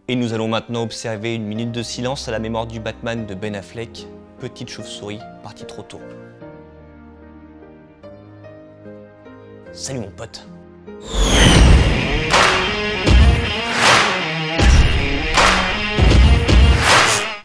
Et nous allons maintenant observer une minute de silence à la mémoire du Batman de Ben Affleck, petite chauve-souris partie trop tôt. Salut mon pote.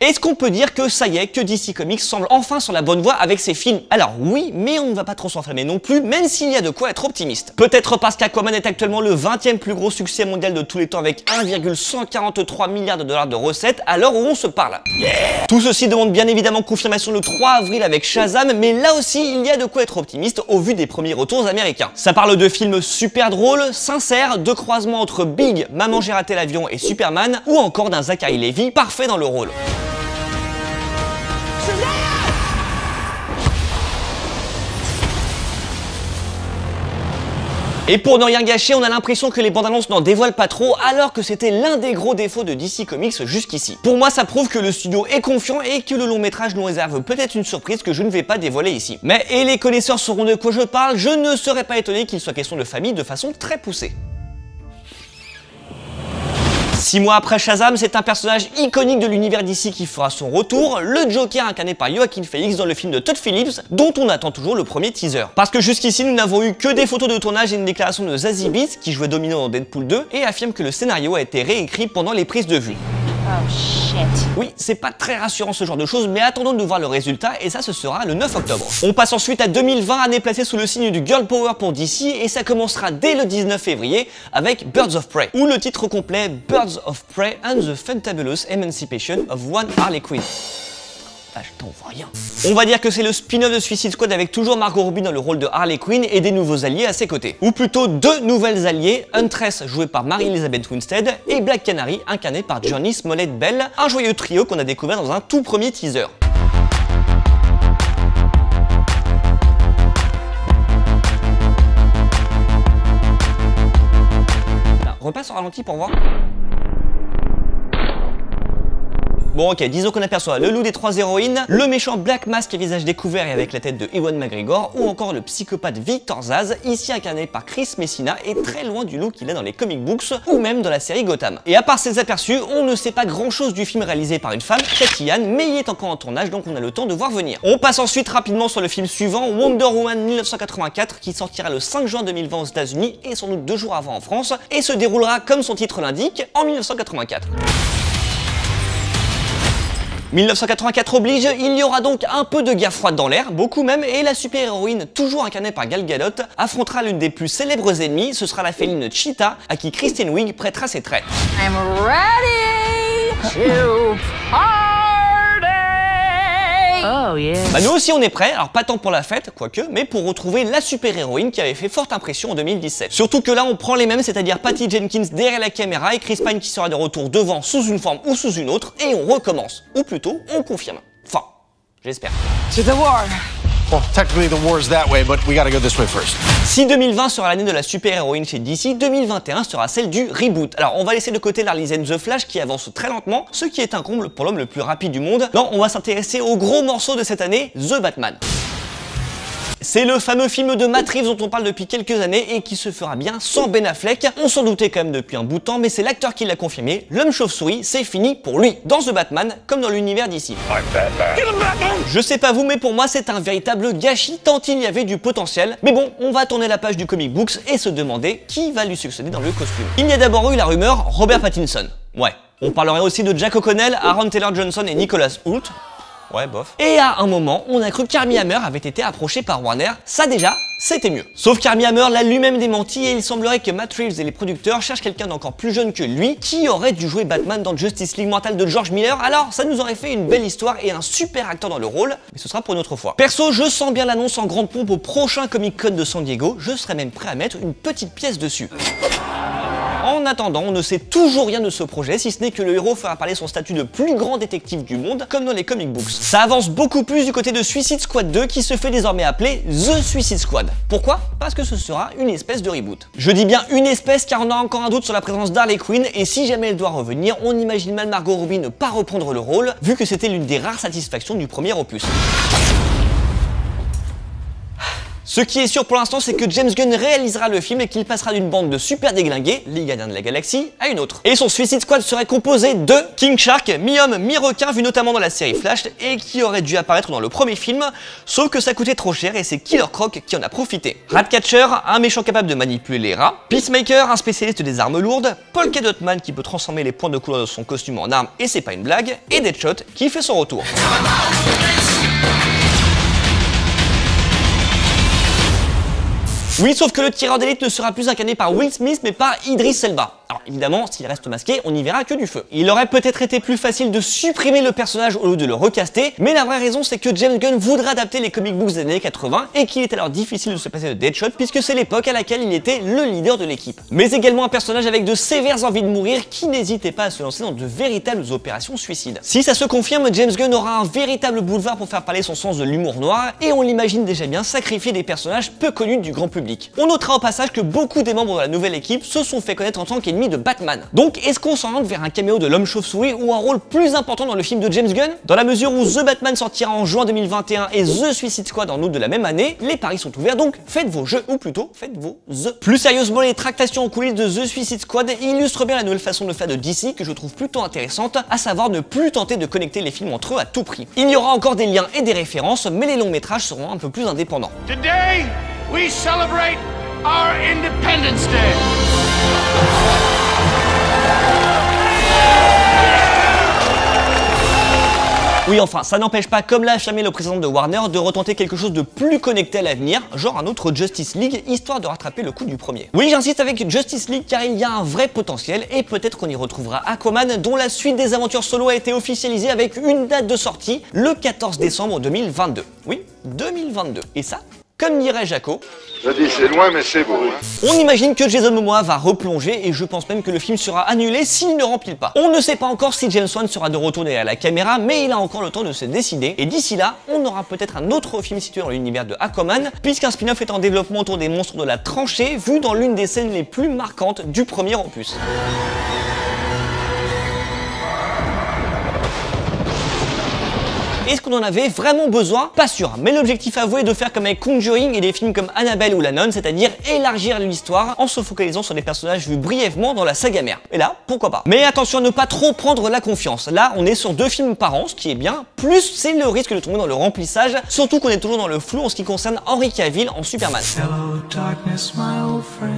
Est-ce qu'on peut dire que ça y est, que DC Comics semble enfin sur la bonne voie avec ses films? Alors oui, mais on ne va pas trop s'enflammer non plus, même s'il y a de quoi être optimiste. Peut-être parce qu'Aquaman est actuellement le 20e plus gros succès mondial de tous les temps avec 1,143 milliards de dollars de recettes à l'heure où on se parle. Yeah. Tout ceci demande bien évidemment confirmation le 3 avril avec Shazam, mais là aussi il y a de quoi être optimiste au vu des premiers retours américains. Ça parle de films super drôles, sincères, de croisements entre Big, Maman j'ai raté l'avion et Superman, ou encore d'un Zachary Levi parfait dans le rôle. Et pour ne rien gâcher, on a l'impression que les bandes annonces n'en dévoilent pas trop, alors que c'était l'un des gros défauts de DC Comics jusqu'ici. Pour moi, ça prouve que le studio est confiant et que le long métrage nous réserve peut-être une surprise que je ne vais pas dévoiler ici. Mais, et les connaisseurs sauront de quoi je parle, je ne serais pas étonné qu'il soit question de famille de façon très poussée. 6 mois après Shazam, c'est un personnage iconique de l'univers DC qui fera son retour, le Joker incarné par Joaquin Phoenix dans le film de Todd Phillips, dont on attend toujours le premier teaser. Parce que jusqu'ici, nous n'avons eu que des photos de tournage et une déclaration de Zazie Beetz, qui jouait Domino dans Deadpool 2, et affirme que le scénario a été réécrit pendant les prises de vue. Oh shit. Oui, c'est pas très rassurant ce genre de choses, mais attendons de voir le résultat, et ça ce sera le 9 octobre. On passe ensuite à 2020, année placée sous le signe du Girl Power pour DC, et ça commencera dès le 19 février avec Birds of Prey, ou le titre complet Birds of Prey and the Fantabulous Emancipation of One Harley Quinn. Ah, je t'en vois rien. On va dire que c'est le spin-off de Suicide Squad avec toujours Margot Robbie dans le rôle de Harley Quinn et des nouveaux alliés à ses côtés. Ou plutôt deux nouvelles alliées, Huntress jouée par Mary-Elizabeth Winstead et Black Canary incarnée par Journey Smollett-Bell, un joyeux trio qu'on a découvert dans un tout premier teaser. Là, repasse au ralenti pour voir. Bon ok, disons qu'on aperçoit le loup des 3 héroïnes, le méchant Black Mask à visage découvert et avec la tête de Ewan McGregor, ou encore le psychopathe Victor Zsasz, ici incarné par Chris Messina et très loin du look qu'il a dans les comic books ou même dans la série Gotham. Et à part ces aperçus, on ne sait pas grand chose du film réalisé par une femme, Cathy Yan, mais il est encore en tournage donc on a le temps de voir venir. On passe ensuite rapidement sur le film suivant, Wonder Woman 1984, qui sortira le 5 juin 2020 aux États-Unis et sans doute 2 jours avant en France, et se déroulera comme son titre l'indique, en 1984. 1984 oblige, il y aura donc un peu de guerre froide dans l'air, beaucoup même, et la super-héroïne, toujours incarnée par Gal Gadot, affrontera l'une des plus célèbres ennemies, ce sera la féline Cheetah, à qui Kristen Wiig prêtera ses traits. I'm ready to party. Oh yeah. Bah nous aussi on est prêts, alors pas tant pour la fête, quoique, mais pour retrouver la super-héroïne qui avait fait forte impression en 2017. Surtout que là on prend les mêmes, c'est-à-dire Patty Jenkins derrière la caméra et Chris Pine qui sera de retour devant sous une forme ou sous une autre, et on recommence. Ou plutôt, on confirme. Enfin, j'espère. To the war. Well, technically the war's that way, but we gotta go this way first. Si 2020 sera l'année de la super-héroïne chez DC, 2021 sera celle du reboot. Alors on va laisser de côté Harley and the Flash qui avance très lentement, ce qui est un comble pour l'homme le plus rapide du monde. Non, on va s'intéresser au gros morceau de cette année, The Batman. C'est le fameux film de Matt Reeves dont on parle depuis quelques années et qui se fera bien sans Ben Affleck. On s'en doutait quand même depuis un bout de temps, mais c'est l'acteur qui l'a confirmé. L'homme chauve-souris, c'est fini pour lui, dans The Batman, comme dans l'univers d'ici. Je sais pas vous, mais pour moi c'est un véritable gâchis tant il y avait du potentiel. Mais bon, on va tourner la page du comic books et se demander qui va lui succéder dans le costume. Il y a d'abord eu la rumeur Robert Pattinson. Ouais. On parlerait aussi de Jack O'Connell, Aaron Taylor Johnson et Nicholas Hoult. Ouais, bof. Et à un moment, on a cru qu'Armie Hammer avait été approché par Warner. Ça déjà, c'était mieux. Sauf qu'Armie Hammer l'a lui-même démenti et il semblerait que Matt Reeves et les producteurs cherchent quelqu'un d'encore plus jeune que lui qui aurait dû jouer Batman dans Justice League Mortal de George Miller. Alors, ça nous aurait fait une belle histoire et un super acteur dans le rôle, mais ce sera pour une autre fois. Perso, je sens bien l'annonce en grande pompe au prochain Comic Con de San Diego. Je serais même prêt à mettre une petite pièce dessus. En attendant, on ne sait toujours rien de ce projet, si ce n'est que le héros fera parler son statut de plus grand détective du monde, comme dans les comic books. Ça avance beaucoup plus du côté de Suicide Squad 2, qui se fait désormais appeler The Suicide Squad. Pourquoi? Parce que ce sera une espèce de reboot. Je dis bien une espèce car on a encore un doute sur la présence d'Harley Quinn, et si jamais elle doit revenir, on imagine mal Margot Robbie ne pas reprendre le rôle, vu que c'était l'une des rares satisfactions du premier opus. Ce qui est sûr pour l'instant, c'est que James Gunn réalisera le film et qu'il passera d'une bande de super déglingués, les gardiens de la galaxie, à une autre. Et son Suicide Squad serait composé de King Shark, mi-homme, mi-requin, vu notamment dans la série Flash, et qui aurait dû apparaître dans le premier film, sauf que ça coûtait trop cher et c'est Killer Croc qui en a profité. Ratcatcher, un méchant capable de manipuler les rats, Peacemaker, un spécialiste des armes lourdes, Polka Dot Man qui peut transformer les points de couleur de son costume en arme et c'est pas une blague, et Deadshot qui fait son retour. Oui, sauf que le tireur d'élite ne sera plus incarné par Will Smith mais par Idris Elba. Alors évidemment, s'il reste masqué, on n'y verra que du feu. Il aurait peut-être été plus facile de supprimer le personnage au lieu de le recaster, mais la vraie raison c'est que James Gunn voudrait adapter les comic books des années 80 et qu'il est alors difficile de se passer de Deadshot puisque c'est l'époque à laquelle il était le leader de l'équipe. Mais également un personnage avec de sévères envies de mourir qui n'hésitait pas à se lancer dans de véritables opérations suicides. Si ça se confirme, James Gunn aura un véritable boulevard pour faire parler son sens de l'humour noir et on l'imagine déjà bien sacrifier des personnages peu connus du grand public. On notera au passage que beaucoup des membres de la nouvelle équipe se sont fait connaître en tant qu'ennemis de Batman. Donc est-ce qu'on s'oriente vers un caméo de l'homme chauve-souris ou un rôle plus important dans le film de James Gunn? Dans la mesure où The Batman sortira en juin 2021 et The Suicide Squad en août de la même année, les paris sont ouverts donc faites vos jeux, ou plutôt faites vos The. Plus sérieusement, les tractations en coulisses de The Suicide Squad illustrent bien la nouvelle façon de faire de DC que je trouve plutôt intéressante, à savoir ne plus tenter de connecter les films entre eux à tout prix. Il y aura encore des liens et des références, mais les longs métrages seront un peu plus indépendants. Today, we celebrate our Independence Day. Oui, enfin, ça n'empêche pas, comme l'a affirmé le président de Warner, de retenter quelque chose de plus connecté à l'avenir, genre un autre Justice League, histoire de rattraper le coup du premier. Oui, j'insiste avec Justice League car il y a un vrai potentiel, et peut-être qu'on y retrouvera Aquaman, dont la suite des aventures solo a été officialisée avec une date de sortie, le 14 décembre 2022. Oui, 2022. Et ça, comme dirait Jaco, je dis c'est loin mais c'est beau. On imagine que Jason Momoa va replonger et je pense même que le film sera annulé s'il ne remplit pas. On ne sait pas encore si James Wan sera de retour derrière la caméra, mais il a encore le temps de se décider. Et d'ici là, on aura peut-être un autre film situé dans l'univers de Aquaman, puisqu'un spin-off est en développement autour des monstres de la tranchée, vu dans l'une des scènes les plus marquantes du premier opus. Est-ce qu'on en avait vraiment besoin? Pas sûr, mais l'objectif avoué est de faire comme avec Conjuring et des films comme Annabelle ou La Nonne, c'est-à-dire élargir l'histoire en se focalisant sur des personnages vus brièvement dans la saga mère. Et là, pourquoi pas. Mais attention à ne pas trop prendre la confiance. Là, on est sur 2 films par an, ce qui est bien, plus c'est le risque de tomber dans le remplissage, surtout qu'on est toujours dans le flou en ce qui concerne Henry Cavill en Superman. Hello, darkness, my old friend.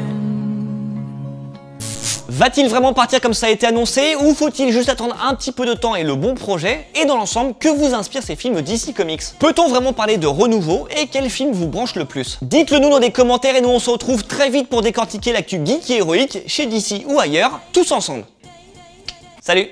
Va-t-il vraiment partir comme ça a été annoncé ou faut-il juste attendre un petit peu de temps et le bon projet? Et dans l'ensemble, que vous inspirent ces films DC Comics? Peut-on vraiment parler de renouveau et quel film vous branche le plus? Dites-le nous dans les commentaires et nous on se retrouve très vite pour décortiquer l'actu geek et héroïque chez DC ou ailleurs, tous ensemble. Salut!